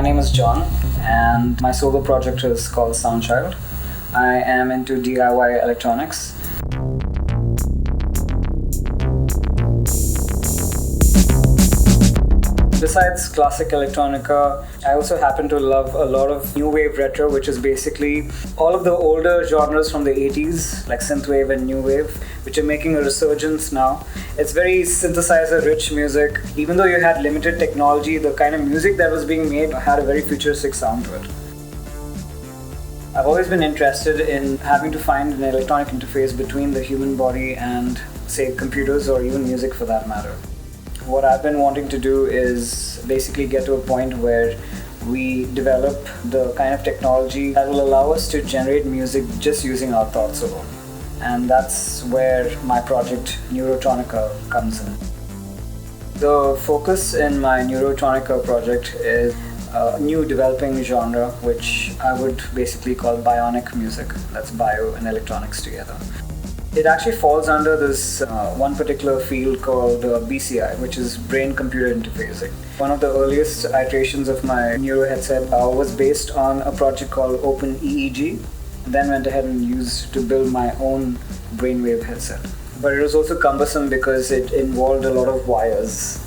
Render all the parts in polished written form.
name is John, and my solo project is called Childe. I am into DIY electronics. Besides classic electronica, I also happen to love a lot of new wave retro, which is basically all of the older genres from the 80s, like synthwave and new wave, which are making a resurgence now. It's very synthesizer-rich music. Even though you had limited technology, the kind of music that was being made had a very futuristic sound to it. I've always been interested in having to find an electronic interface between the human body and, say, computers or even music for that matter. What I've been wanting to do is basically get to a point where we develop the kind of technology that will allow us to generate music just using our thoughts alone. And that's where my project Neurotronica comes in. The focus in my Neurotronica project is a new developing genre, which I would basically call Bionic music. That's bio and electronics together. It actually falls under this one particular field called BCI, which is brain-computer interfacing. One of the earliest iterations of my neuro headset was based on a project called OpenEEG, then went ahead and used to build my own brainwave headset. But it was also cumbersome because it involved a lot of wires.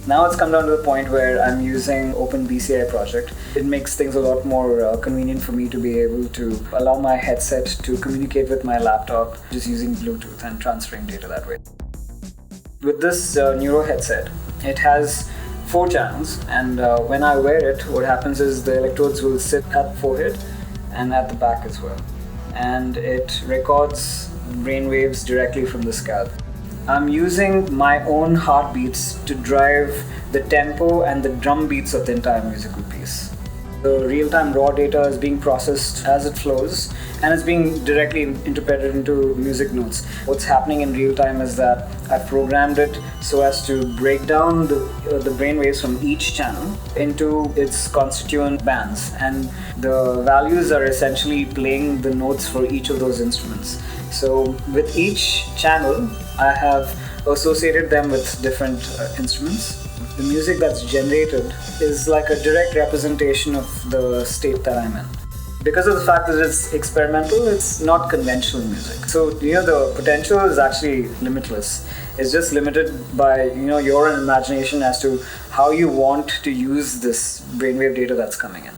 Now it's come down to the point where I'm using OpenBCI project. It makes things a lot more convenient for me to be able to allow my headset to communicate with my laptop just using Bluetooth and transferring data that way. With this Neuro headset, it has 4 channels, and when I wear it, what happens is the electrodes will sit at the forehead and at the back as well. And it records brainwaves directly from the scalp. I'm using my own heartbeats to drive the tempo and the drum beats of the entire musical piece. The real-time raw data is being processed as it flows, and it's being directly interpreted into music notes. What's happening in real time is that I've programmed it so as to break down the brainwaves from each channel into its constituent bands, and the values are essentially playing the notes for each of those instruments. So with each channel, I have associated them with different instruments. The music that's generated is like a direct representation of the state that I'm in. Because of the fact that it's experimental, it's not conventional music. So, the potential is actually limitless. It's just limited by, your own imagination as to how you want to use this brainwave data that's coming in.